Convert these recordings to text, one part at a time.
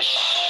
Yes.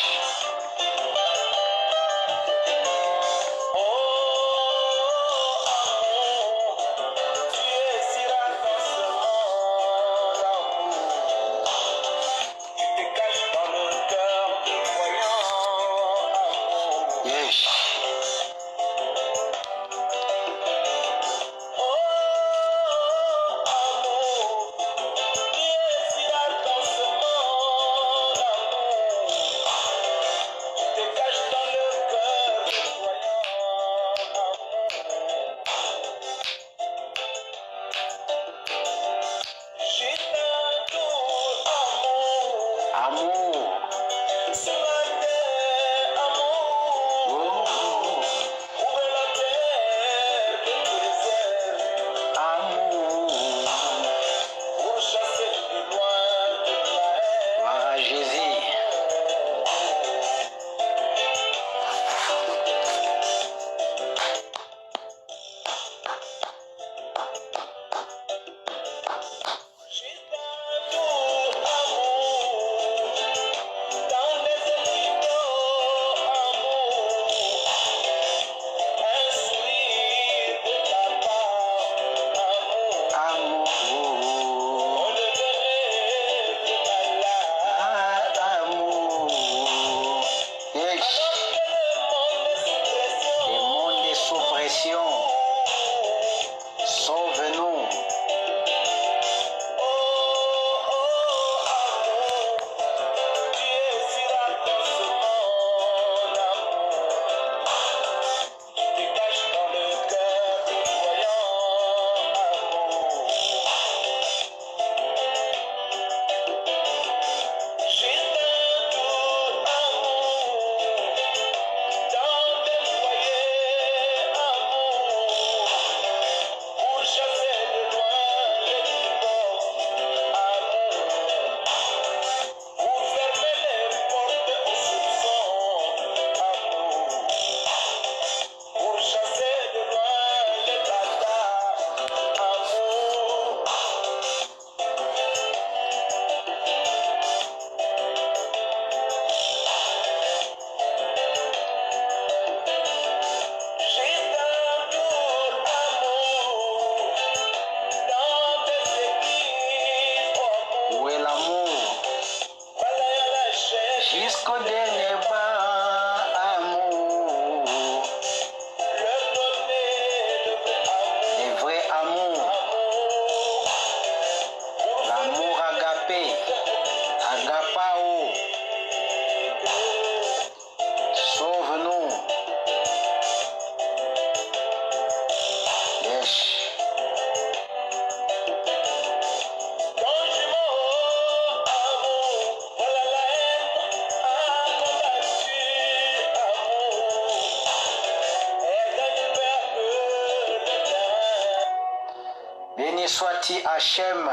Béni soit-il Hachem,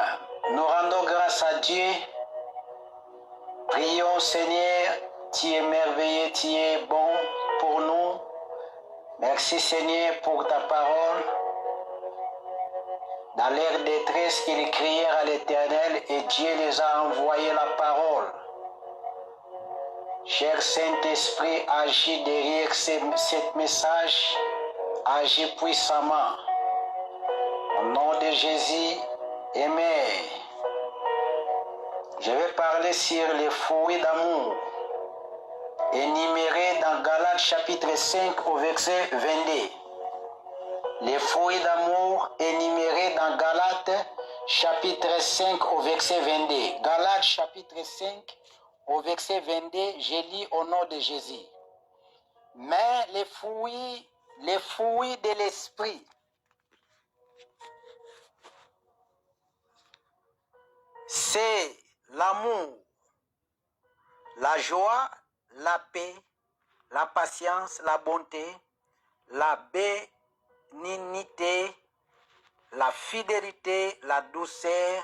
nous rendons grâce à Dieu. Prions Seigneur, tu es merveilleux, tu es bon pour nous. Merci Seigneur pour ta parole. Dans leur détresse, qu'ils crièrent à l'Éternel et Dieu les a envoyé la parole. Cher Saint-Esprit, agis derrière ce message, agis puissamment. Au nom de Jésus, Amen. Je vais parler sur les fruits d'amour, énumérés dans Galates chapitre 5 au verset 22. Les fruits d'amour énumérés dans Galates chapitre 5 au verset 22. Galates chapitre 5 au verset 22, je lis au nom de Jésus. Mais les fruits de l'esprit, c'est l'amour, la joie, la paix, la patience, la bonté, la bénignité, la fidélité, la douceur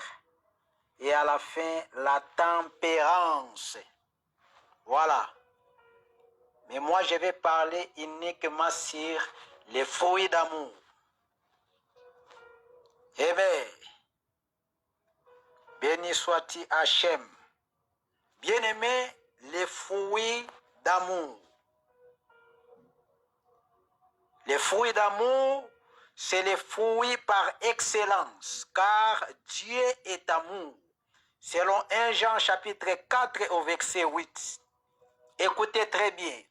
et à la fin la tempérance. Voilà. Mais moi je vais parler uniquement sur les fruits d'amour. Eh bien, béni soit-il Hachem. Bien-aimés, les fruits d'amour. Les fruits d'amour, c'est les fruits par excellence, car Dieu est amour. Selon 1 Jean chapitre 4 au verset 8. Écoutez très bien.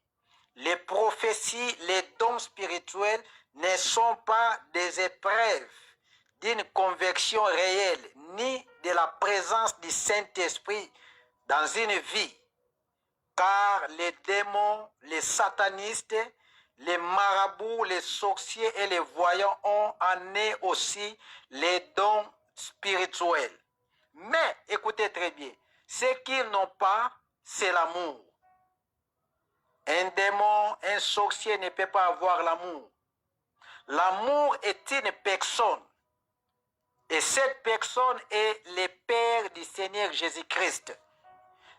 Les prophéties, les dons spirituels ne sont pas des épreuves d'une conviction réelle, ni de la présence du Saint-Esprit dans une vie. Car les démons, les satanistes, les marabouts, les sorciers et les voyants ont en eux aussi les dons spirituels. Mais, écoutez très bien, ce qu'ils n'ont pas, c'est l'amour. Un démon, un sorcier ne peut pas avoir l'amour. L'amour est une personne. Et cette personne est le Père du Seigneur Jésus-Christ,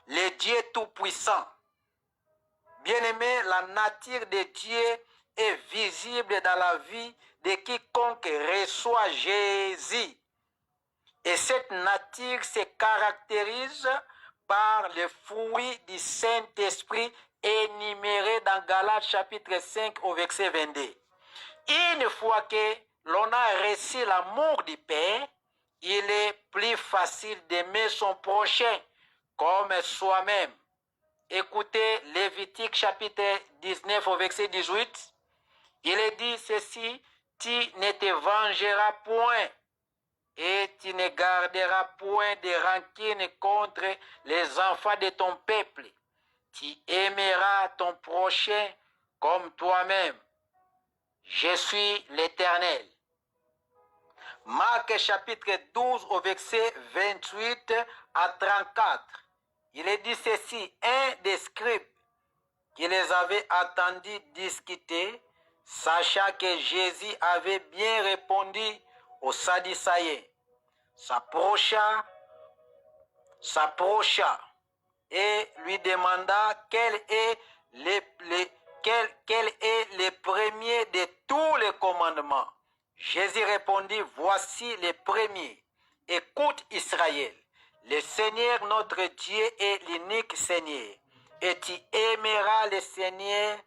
le Dieu Tout-Puissant. Bien-aimé, la nature de Dieu est visible dans la vie de quiconque reçoit Jésus. Et cette nature se caractérise par les fruits du Saint-Esprit énumérés dans Galates chapitre 5 au verset 22. Une fois que l'on a reçu l'amour du Père, il est plus facile d'aimer son prochain comme soi-même. Écoutez Lévitique chapitre 19 au verset 18. Il est dit ceci, tu ne te vengeras point et tu ne garderas point de rancune contre les enfants de ton peuple. Tu aimeras ton prochain comme toi-même. Je suis l'Éternel. Marc chapitre 12 au verset 28 à 34. Il est dit ceci, un des scribes qui les avait entendus discuter, sachant que Jésus avait bien répondu aux Sadducéens, s'approcha et lui demanda quel est le premier de tous les commandements. Jésus répondit, voici les premiers. Écoute Israël, le Seigneur notre Dieu est l'unique Seigneur. Et tu aimeras le Seigneur,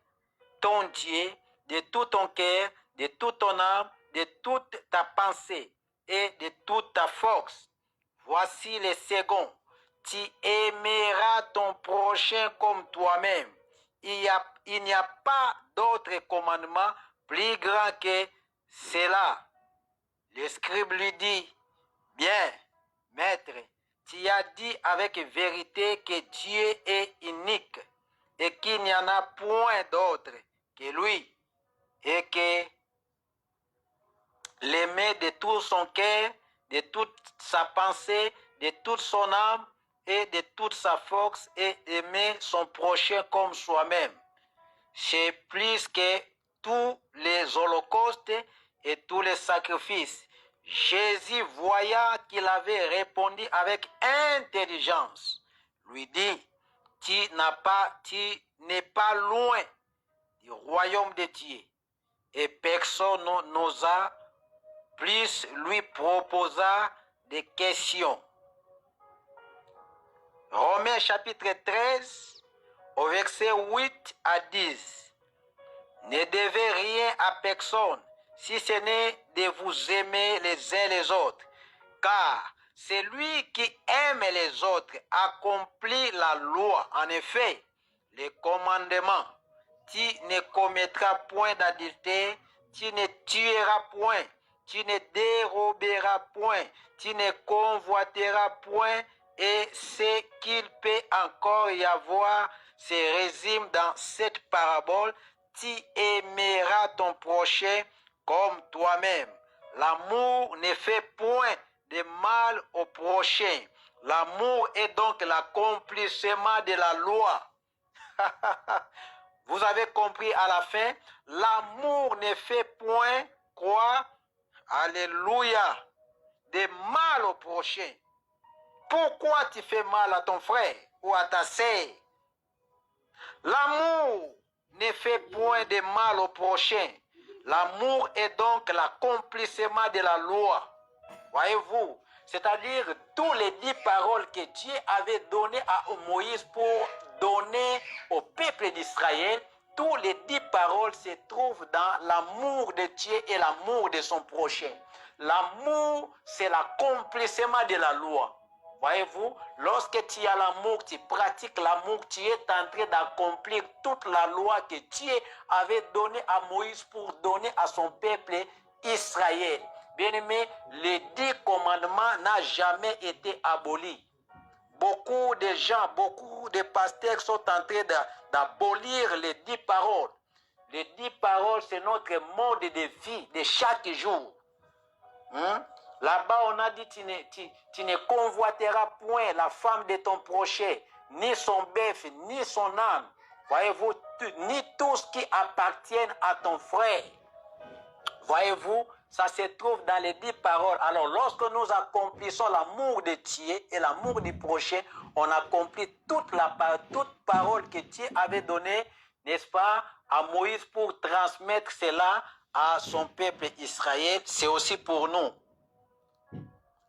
ton Dieu, de tout ton cœur, de toute ton âme, de toute ta pensée et de toute ta force. Voici le second. Tu aimeras ton prochain comme toi-même. Il n'y a pas d'autre commandement plus grand que cela. Le scribe lui dit, bien, maître, tu as dit avec vérité que Dieu est unique et qu'il n'y en a point d'autre que lui et que l'aimer de tout son cœur, de toute sa pensée, de toute son âme et de toute sa force et aimer son prochain comme soi-même. C'est plus que tous les holocaustes et tous les sacrifices. Jésus, voyant qu'il avait répondu avec intelligence, lui dit, tu n'es pas loin du royaume de Dieu. Et personne n'osa plus lui proposa des questions. Romains chapitre 13, au verset 8 à 10. Ne devez rien à personne, si ce n'est de vous aimer les uns les autres. Car celui qui aime les autres accomplit la loi. En effet, les commandements, tu ne commettras point d'adultère, tu ne tueras point, tu ne déroberas point, tu ne convoiteras point, et ce qu'il peut encore y avoir se résume dans cette parabole, tu aimeras ton prochain comme toi-même. L'amour ne fait point de mal au prochain. L'amour est donc l'accomplissement de la loi. Vous avez compris à la fin, l'amour ne fait point quoi? Alléluia. De mal au prochain. Pourquoi tu fais mal à ton frère ou à ta sœur? L'amour ne fait point de mal au prochain. L'amour est donc l'accomplissement de la loi. Voyez-vous, c'est-à-dire tous les 10 paroles que Dieu avait données à Moïse pour donné au peuple d'Israël, tous les 10 paroles se trouvent dans l'amour de Dieu et l'amour de son prochain. L'amour, c'est l'accomplissement de la loi. Voyez-vous, lorsque tu as l'amour, tu pratiques l'amour, tu es en train d'accomplir toute la loi que Dieu avait donnée à Moïse pour donner à son peuple Israël. Bien-aimé, les 10 commandements n'ont jamais été abolis. Beaucoup de gens, beaucoup de pasteurs sont en train d'abolir les 10 paroles. Les 10 paroles, c'est notre mode de vie de chaque jour. Là-bas, on a dit, tu ne convoiteras point la femme de ton prochain, ni son bœuf, ni son âme. Voyez-vous, ni tout ce qui appartient à ton frère. Voyez-vous, ça se trouve dans les 10 paroles. Alors, lorsque nous accomplissons l'amour de Dieu et l'amour du prochain, on accomplit toute parole que Dieu avait donnée, n'est-ce pas, à Moïse pour transmettre cela à son peuple Israël. C'est aussi pour nous.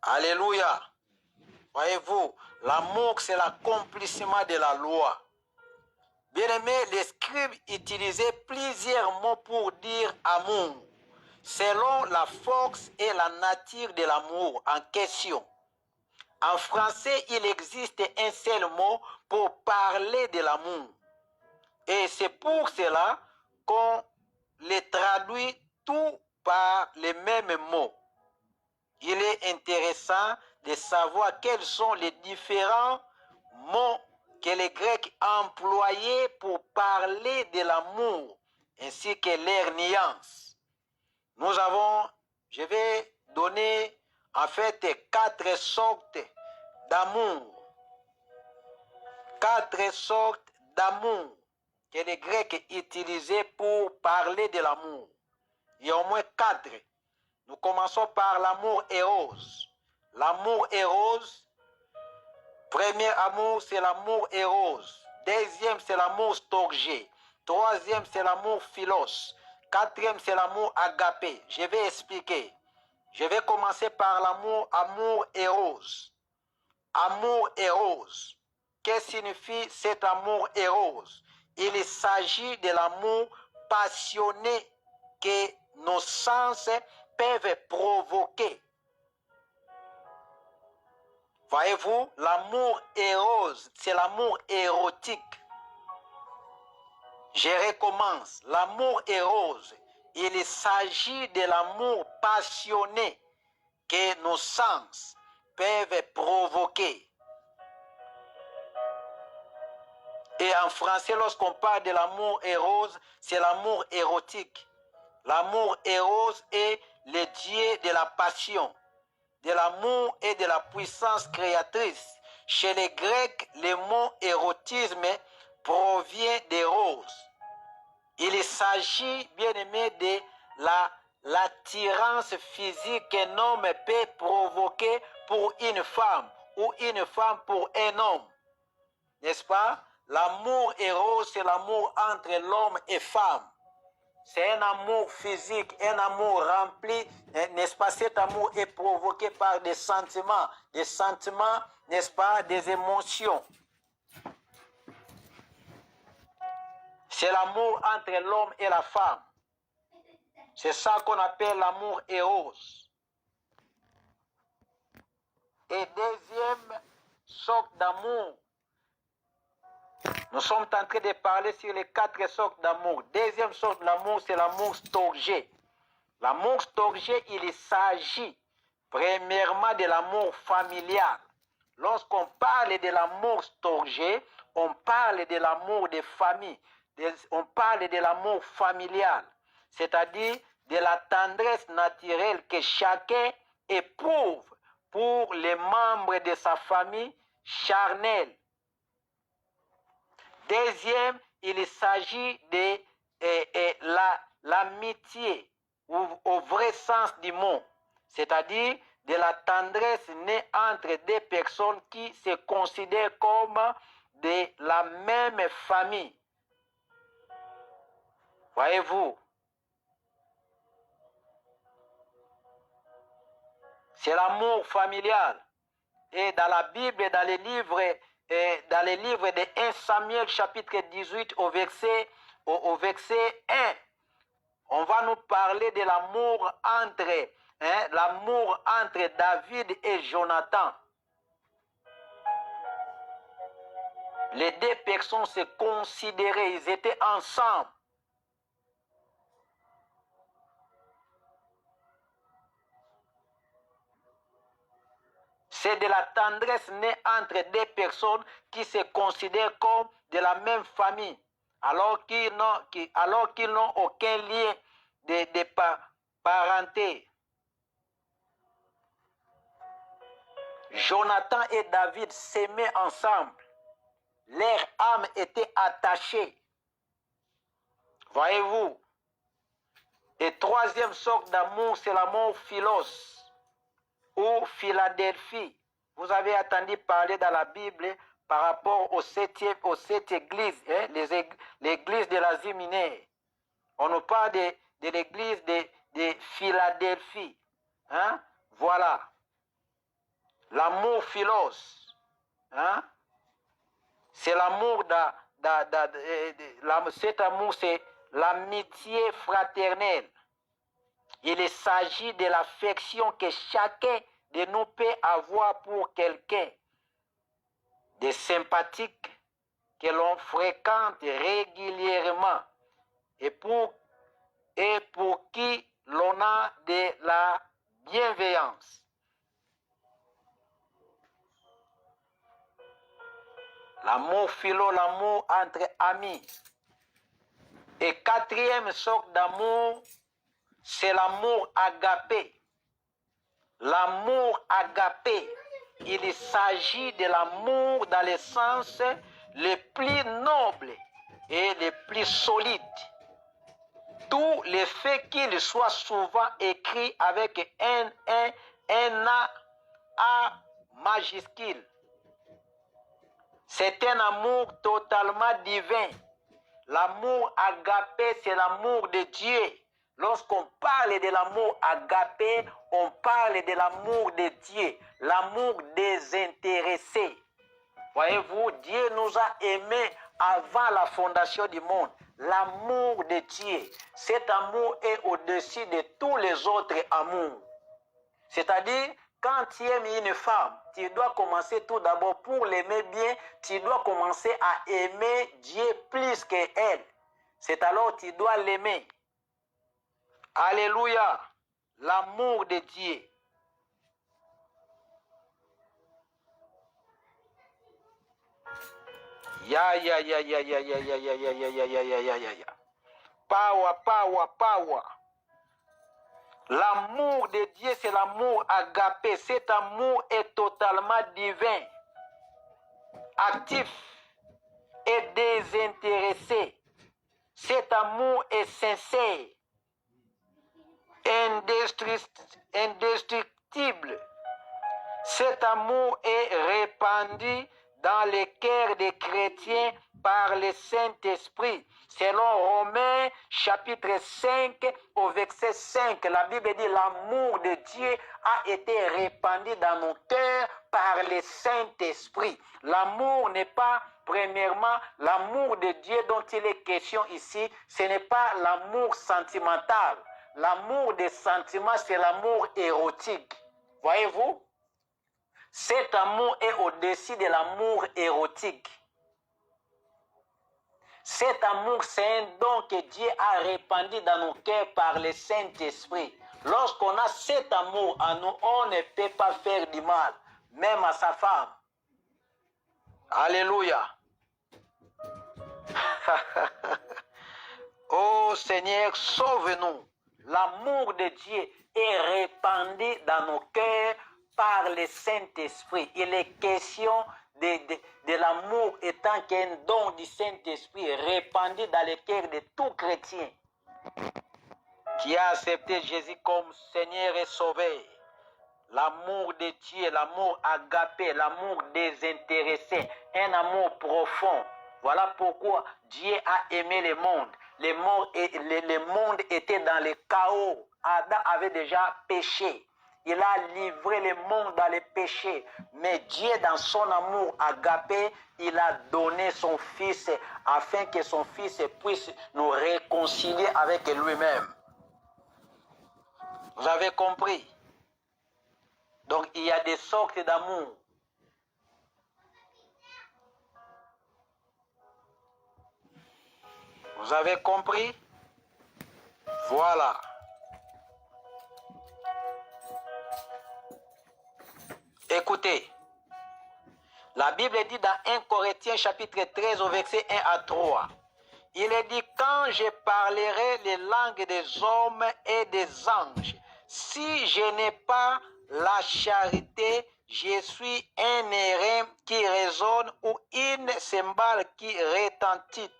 Alléluia. Voyez-vous, l'amour, c'est l'accomplissement de la loi. Bien-aimé, les scribes utilisaient plusieurs mots pour dire amour, selon la force et la nature de l'amour en question. En français, il existe un seul mot pour parler de l'amour. Et c'est pour cela qu'on les traduit tout par les mêmes mots. Il est intéressant de savoir quels sont les différents mots que les Grecs employaient pour parler de l'amour, ainsi que leurs nuances. Je vais donner en fait 4 sortes d'amour. 4 sortes d'amour que les Grecs utilisaient pour parler de l'amour. Il y a au moins 4. Nous commençons par l'amour éros. L'amour éros, premier amour, c'est l'amour éros. Deuxième, c'est l'amour storgé. Troisième, c'est l'amour philos. Quatrième, c'est l'amour agapé. Je vais expliquer. Je vais commencer par l'amour éros. Amour éros. Qu'est-ce que signifie cet amour éros? Il s'agit de l'amour passionné que nos sens peuvent provoquer. Voyez-vous, l'amour éros, c'est l'amour érotique. Je recommence. L'amour éros, il s'agit de l'amour passionné que nos sens peuvent provoquer. Et en français, lorsqu'on parle de l'amour éros, c'est l'amour érotique. L'amour éros est le Dieu de la passion, de l'amour et de la puissance créatrice. Chez les Grecs, le mot érotisme provient d'éros. Il s'agit, bien aimé, de l'attirance physique qu'un homme peut provoquer pour une femme ou une femme pour un homme. N'est-ce pas? L'amour éros, c'est l'amour entre l'homme et femme. C'est un amour physique, un amour rempli, n'est-ce pas? Cet amour est provoqué par des sentiments, n'est-ce pas? Des émotions. C'est l'amour entre l'homme et la femme. C'est ça qu'on appelle l'amour éros. Et deuxième sorte d'amour, nous sommes en train de parler sur les 4 sortes d'amour. Deuxième sorte d'amour, c'est l'amour storgé. L'amour storgé, il s'agit premièrement de l'amour familial. Lorsqu'on parle de l'amour storgé, on parle de l'amour de famille. On parle de l'amour familial, c'est-à-dire de la tendresse naturelle que chacun éprouve pour les membres de sa famille charnelle. Deuxième, il s'agit de l'amitié au vrai sens du mot, c'est-à-dire de la tendresse née entre deux personnes qui se considèrent comme de la même famille. Voyez-vous, c'est l'amour familial. Et dans la Bible, dans les livres dans le livre de 1 Samuel chapitre 18 au verset 1. On va nous parler de l'amour entre David et Jonathan. Les deux personnes se considéraient, ils étaient ensemble. C'est de la tendresse née entre deux personnes qui se considèrent comme de la même famille, alors qu'ils n'ont aucun lien de parenté. Jonathan et David s'aimaient ensemble. Leur âme était attachée. Voyez-vous. Et troisième sorte d'amour, c'est l'amour philos ou Philadelphie. Vous avez entendu parler dans la Bible par rapport aux sept églises, l'église de l'Asie mineure. On nous parle de l'église de Philadelphie. Hein? Voilà. L'amour philos. Hein? C'est l'amour cet amour, c'est l'amitié fraternelle. Il s'agit de l'affection que chacun de nous peut avoir pour quelqu'un, des sympathiques que l'on fréquente régulièrement et pour qui l'on a de la bienveillance. L'amour philo, l'amour entre amis. Et quatrième sorte d'amour, c'est l'amour agapé. L'amour agapé, il s'agit de l'amour dans le sens le plus noble et le plus solide. D'où le fait qu'il soit souvent écrit avec un A majuscule. C'est un amour totalement divin. L'amour agapé, c'est l'amour de Dieu. Lorsqu'on parle de l'amour agapé, on parle de l'amour de Dieu, l'amour désintéressé. Voyez-vous, Dieu nous a aimés avant la fondation du monde. L'amour de Dieu, cet amour est au-dessus de tous les autres amours. C'est-à-dire, quand tu aimes une femme, tu dois commencer tout d'abord pour l'aimer bien, tu dois commencer à aimer Dieu plus qu'elle. C'est alors que tu dois l'aimer. Alléluia, l'amour de Dieu. Power. L'amour de Dieu, c'est l'amour agapé. Cet amour est totalement divin, actif et désintéressé. Cet amour est sincère, indestructible. Cet amour est répandu dans les cœurs des chrétiens par le Saint-Esprit. Selon Romains chapitre 5 au verset 5, la Bible dit l'amour de Dieu a été répandu dans nos cœurs par le Saint-Esprit. L'amour n'est pas, premièrement, l'amour de Dieu dont il est question ici, ce n'est pas l'amour sentimental. L'amour des sentiments, c'est l'amour érotique. Voyez-vous? Cet amour est au-dessus de l'amour érotique. Cet amour, c'est un don que Dieu a répandu dans nos cœurs par le Saint-Esprit. Lorsqu'on a cet amour en nous, on ne peut pas faire du mal, même à sa femme. Alléluia. Oh Seigneur, sauve-nous. L'amour de Dieu est répandu dans nos cœurs par le Saint-Esprit. Il est question de l'amour étant qu'un don du Saint-Esprit répandu dans le cœur de tout chrétien qui a accepté Jésus comme Seigneur et Sauveur. L'amour de Dieu, l'amour agapé, l'amour désintéressé, un amour profond. Voilà pourquoi Dieu a aimé le monde. Le monde était dans le chaos. Adam avait déjà péché. il a livré le monde dans les péchés. Mais Dieu, dans son amour agapé, il a donné son Fils afin que son Fils puisse nous réconcilier avec lui-même. Vous avez compris? Donc, il y a des sortes d'amour. Vous avez compris? Voilà. Écoutez, la Bible dit dans 1 Corinthiens chapitre 13 au verset 1 à 3, il est dit, quand je parlerai les langues des hommes et des anges, si je n'ai pas la charité, je suis un airain qui résonne ou une cymbale qui retentit.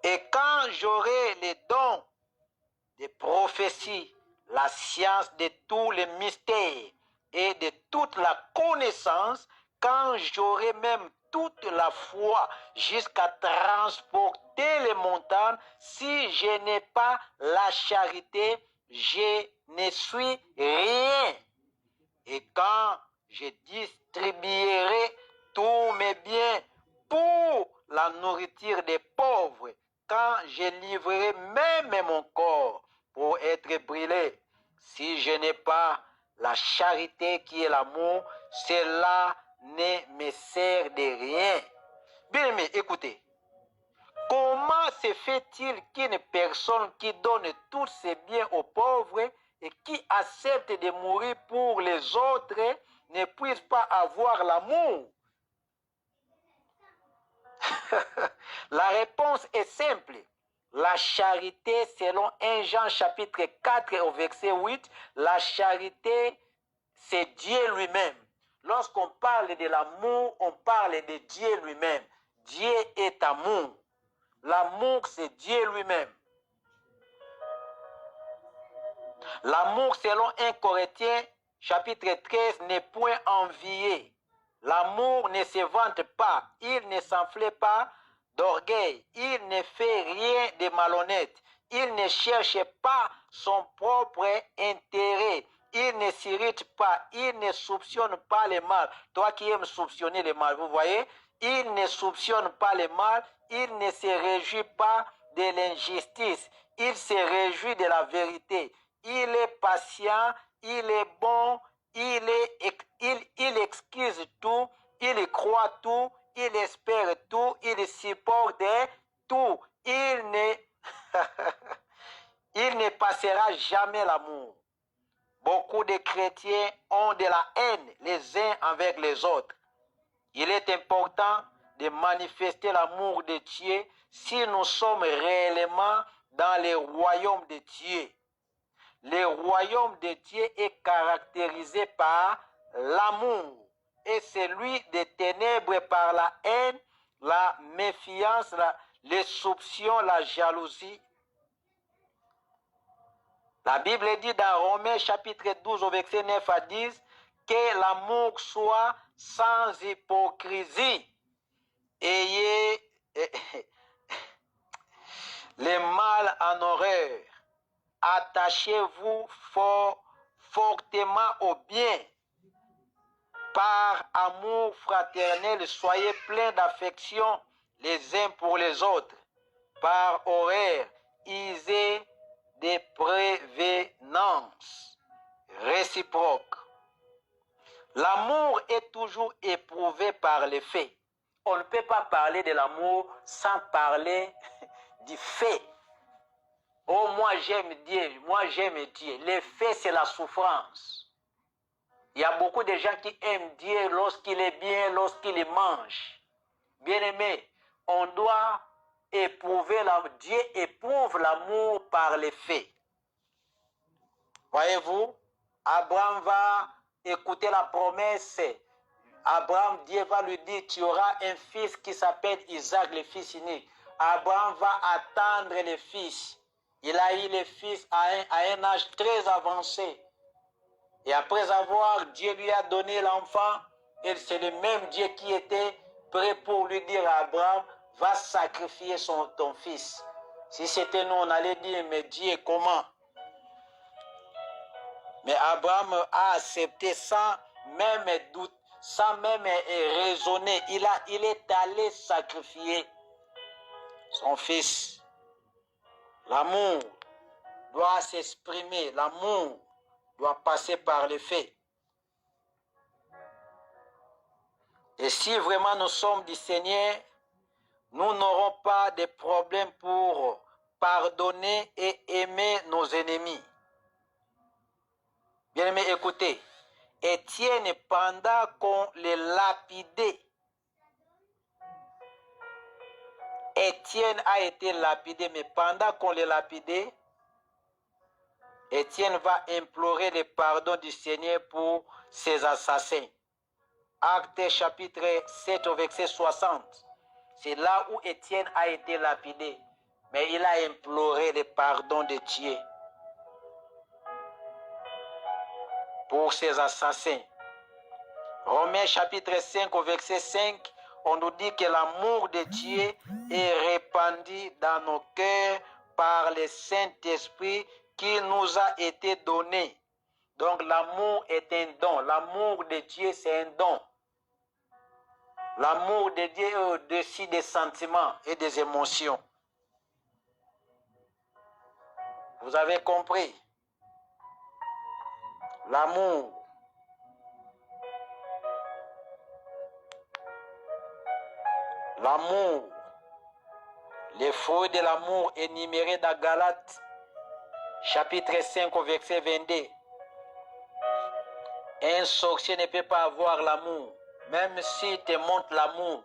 Et quand j'aurai les dons de prophétie, la science de tous les mystères et de toute la connaissance, quand j'aurai même toute la foi jusqu'à transporter les montagnes, si je n'ai pas la charité, je ne suis rien. Et quand je distribuerai tous mes biens pour la nourriture des pauvres, quand je livrerai même mon corps pour être brûlé, si je n'ai pas la charité qui est l'amour, cela ne me sert de rien. Bien aimé, écoutez, comment se fait-il qu'une personne qui donne tous ses biens aux pauvres et qui accepte de mourir pour les autres ne puisse pas avoir l'amour? La réponse est simple. La charité, selon 1 Jean chapitre 4 au verset 8, la charité, c'est Dieu lui-même. Lorsqu'on parle de l'amour, on parle de Dieu lui-même. Dieu est amour. L'amour, c'est Dieu lui-même. L'amour, selon 1 Corinthiens chapitre 13, n'est point envié. L'amour ne se vante pas, il ne s'enfle pas d'orgueil, il ne fait rien de malhonnête, il ne cherche pas son propre intérêt, il ne s'irrite pas, il ne soupçonne pas le mal. Toi qui aimes soupçonner le mal, vous voyez, il ne soupçonne pas le mal, il ne se réjouit pas de l'injustice, il se réjouit de la vérité, il est patient, il est bon, il excuse tout, il croit tout, il espère tout, il supporte tout. Il ne passera jamais l'amour. Beaucoup de chrétiens ont de la haine les uns avec les autres. Il est important de manifester l'amour de Dieu si nous sommes réellement dans le royaume de Dieu. Le royaume de Dieu est caractérisé par l'amour et celui des ténèbres par la haine, la méfiance, les soupçons, la jalousie. La Bible dit dans Romains chapitre 12 au verset 9 à 10 que l'amour soit sans hypocrisie. Ayez le mal en horreur. Attachez-vous fortement au bien. Par amour fraternel, soyez pleins d'affection les uns pour les autres. Par horreur, usez de prévenance réciproque. L'amour est toujours éprouvé par les faits. On ne peut pas parler de l'amour sans parler du fait. Oh, moi j'aime Dieu, moi j'aime Dieu. Les faits, c'est la souffrance. Il y a beaucoup de gens qui aiment Dieu lorsqu'il est bien, lorsqu'il mange. Bien aimé, on doit éprouver, Dieu éprouve l'amour par les faits. Voyez-vous, Abraham va écouter la promesse. Abraham, Dieu va lui dire, tu auras un fils qui s'appelle Isaac, le fils unique. Abraham va attendre le fils. Il a eu le fils à un âge très avancé. Et après avoir, Dieu lui a donné l'enfant, et c'est le même Dieu qui était prêt pour lui dire à Abraham, va sacrifier ton fils. Si c'était nous, on allait dire, mais Dieu, comment? Mais Abraham a accepté sans même doute, sans même raisonner. Il est allé sacrifier son fils. L'amour doit s'exprimer, l'amour doit passer par les faits. Et si vraiment nous sommes du Seigneur, nous n'aurons pas de problème pour pardonner et aimer nos ennemis. Bien-aimés, écoutez, Étienne, pendant qu'on les lapidait, Étienne a été lapidé, mais pendant qu'on les lapidait, Étienne va implorer le pardon du Seigneur pour ses assassins. Actes chapitre 7 au verset 60. C'est là où Étienne a été lapidé, mais il a imploré le pardon de Dieu pour ses assassins. Romains chapitre 5 au verset 5, on nous dit que l'amour de Dieu est répandu dans nos cœurs par le Saint-Esprit qui nous a été donné. Donc l'amour est un don. L'amour de Dieu, c'est un don. L'amour de Dieu est au-dessus des sentiments et des émotions. Vous avez compris? L'amour. L'amour. Les fruits de l'amour énumérés dans Galates, chapitre 5 au verset 22. Un sorcier ne peut pas avoir l'amour. Même s'il te montre l'amour,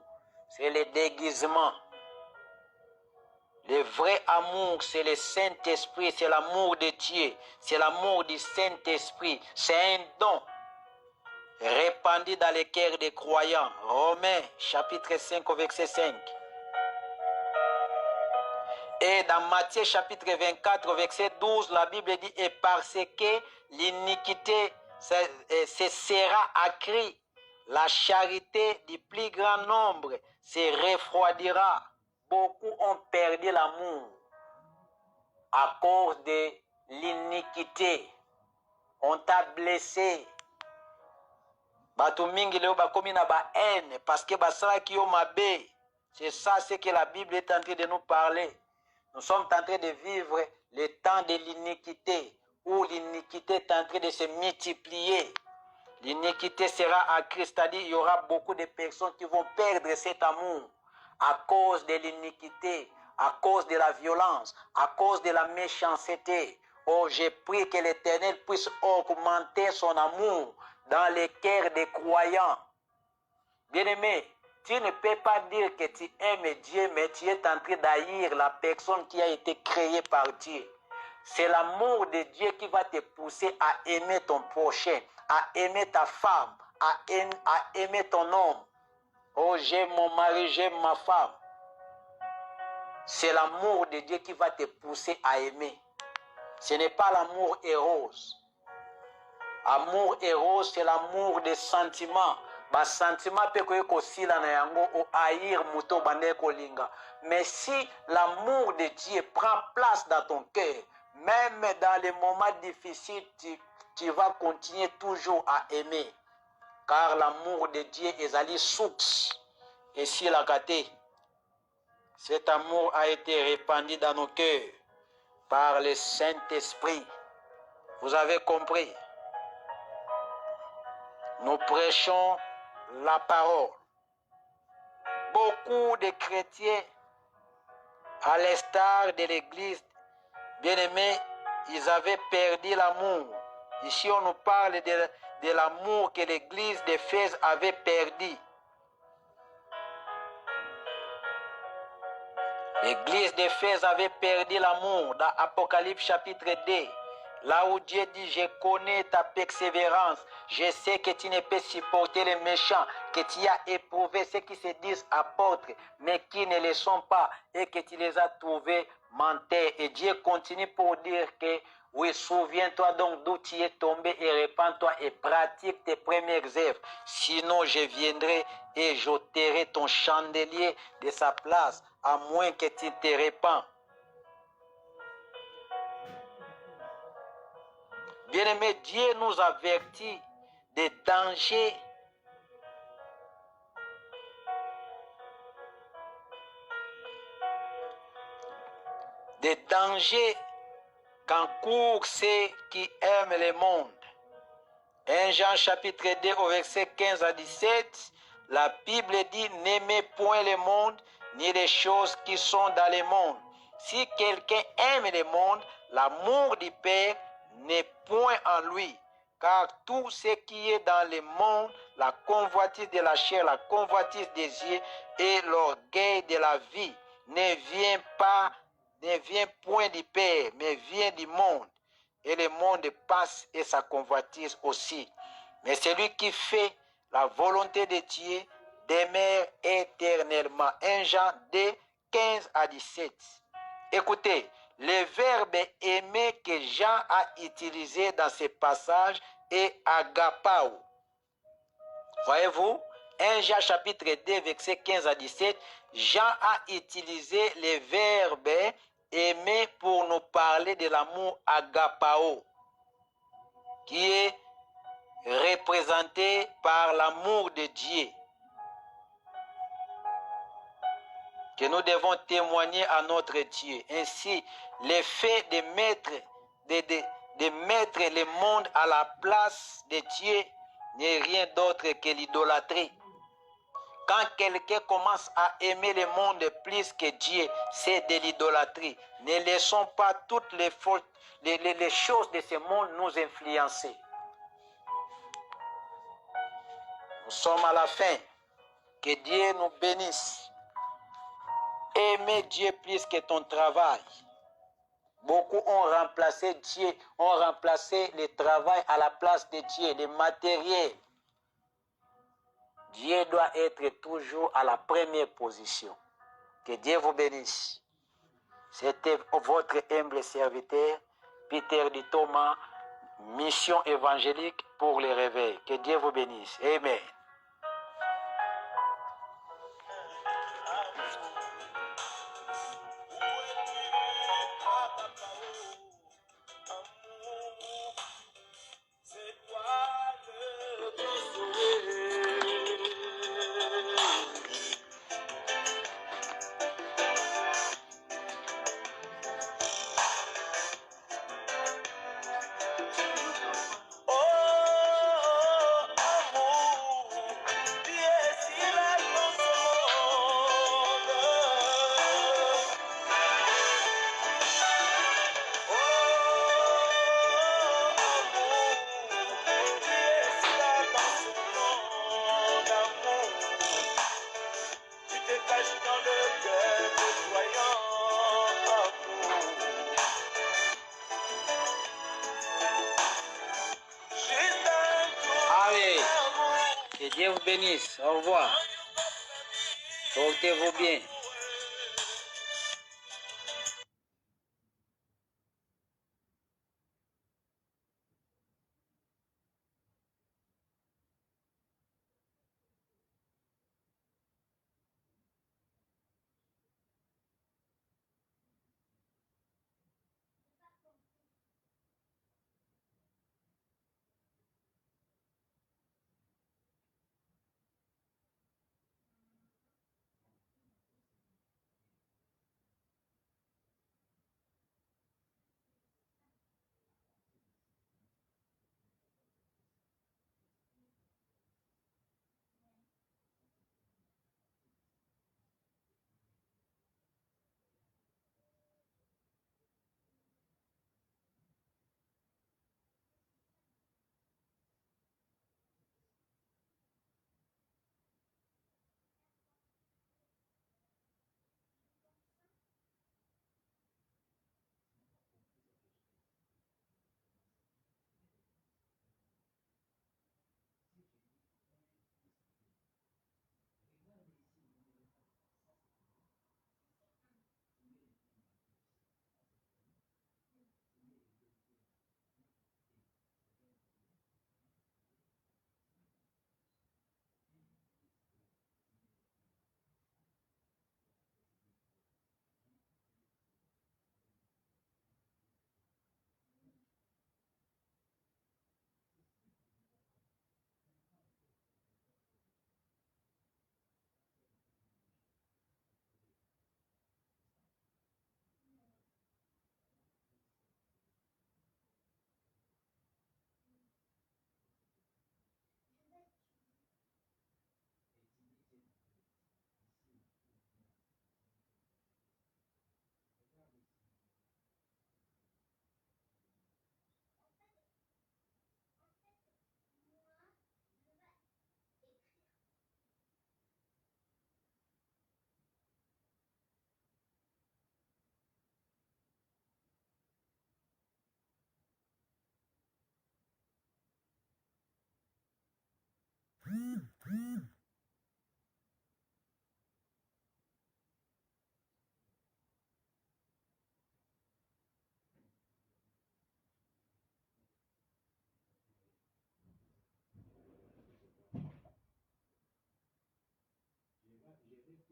c'est le déguisement. Le vrai amour, c'est le Saint-Esprit, c'est l'amour de Dieu, c'est l'amour du Saint-Esprit. C'est un don répandu dans les cœurs des croyants. Romains, chapitre 5, au verset 5. Et dans Matthieu, chapitre 24, au verset 12, la Bible dit « Et parce que l'iniquité se sera accrue, la charité du plus grand nombre se refroidira. » Beaucoup ont perdu l'amour à cause de l'iniquité. On t'a blessé. Batu mingi leo bakomi na ba haine parce que basala ki yo mabe. C'est ça ce que la Bible est en train de nous parler. Nous sommes en train de vivre le temps de l'iniquité où l'iniquité est en train de se multiplier. L'iniquité sera accrue, c'est-à-dire il y aura beaucoup de personnes qui vont perdre cet amour à cause de l'iniquité, à cause de la violence, à cause de la méchanceté. Oh, j'ai prié que l'Éternel puisse augmenter son amour dans les cœurs des croyants. Bien-aimé, tu ne peux pas dire que tu aimes Dieu, mais tu es en train d'haïr la personne qui a été créée par Dieu. C'est l'amour de Dieu qui va te pousser à aimer ton prochain, à aimer ta femme, à aimer ton homme. Oh, j'aime mon mari, j'aime ma femme. C'est l'amour de Dieu qui va te pousser à aimer. Ce n'est pas l'amour éros. Amour éros, c'est l'amour des sentiments. Ba sentiment peut que kosila na yango o haïr muto bande kolinga. Mais si l'amour de Dieu prend place dans ton cœur, même dans les moments difficiles, tu vas continuer toujours à aimer. Car l'amour de Dieu est allé source. Et si la gâté, cet amour a été répandu dans nos cœurs par le Saint-Esprit. Vous avez compris? Nous prêchons la parole. Beaucoup de chrétiens, à l'instar de l'Église, bien-aimés, ils avaient perdu l'amour. Ici, on nous parle de l'amour que l'Église d'Éphèse avait perdu. L'Église d'Éphèse avait perdu l'amour dans Apocalypse chapitre 2. Là où Dieu dit, je connais ta persévérance, je sais que tu ne peux supporter les méchants, que tu as éprouvé ceux qui se disent apôtres, mais qui ne le sont pas, et que tu les as trouvés menteurs. Et Dieu continue pour dire que, oui, souviens-toi donc d'où tu es tombé et répands-toi et pratique tes premières œuvres. Sinon, je viendrai et j'ôterai ton chandelier de sa place, à moins que tu te répands. Bien-aimés, Dieu nous avertit des dangers qu'encourent ceux qui aiment le monde. 1 Jean chapitre 2 au verset 15 à 17, la Bible dit: n'aimez point le monde, ni les choses qui sont dans le monde. Si quelqu'un aime le monde, l'amour du Père n'est point en lui. Car tout ce qui est dans le monde, la convoitise de la chair, la convoitise des yeux et l'orgueil de la vie, ne vient point du Père, mais vient du monde. Et le monde passe et sa convoitise aussi. Mais celui qui fait la volonté de Dieu demeure éternellement. 1 Jean 2, 15 à 17. Écoutez, le verbe aimer que Jean a utilisé dans ce passage est agapao. Voyez-vous, 1 Jean chapitre 2, verset 15 à 17, Jean a utilisé le verbe aimer pour nous parler de l'amour agapao, qui est représenté par l'amour de Dieu, que nous devons témoigner à notre Dieu. Ainsi, le fait de mettre le monde à la place de Dieu n'est rien d'autre que l'idolâtrie. Quand quelqu'un commence à aimer le monde plus que Dieu, c'est de l'idolâtrie. Ne laissons pas toutes les fautes, les choses de ce monde nous influencer. Nous sommes à la fin. Que Dieu nous bénisse. Aimer Dieu plus que ton travail. Beaucoup ont remplacé Dieu, ont remplacé le travail à la place de Dieu, le matériel. Dieu doit être toujours à la première position. Que Dieu vous bénisse. C'était votre humble serviteur, Peter Di Thomas, mission évangélique pour les réveils. Que Dieu vous bénisse. Amen. Allez, que Dieu vous bénisse. Au revoir. Portez-vous bien.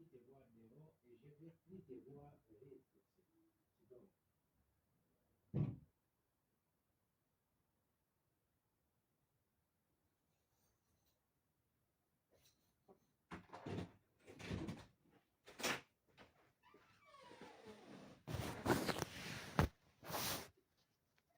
te voir dehors et je vais plus te voir rire. C'est donc.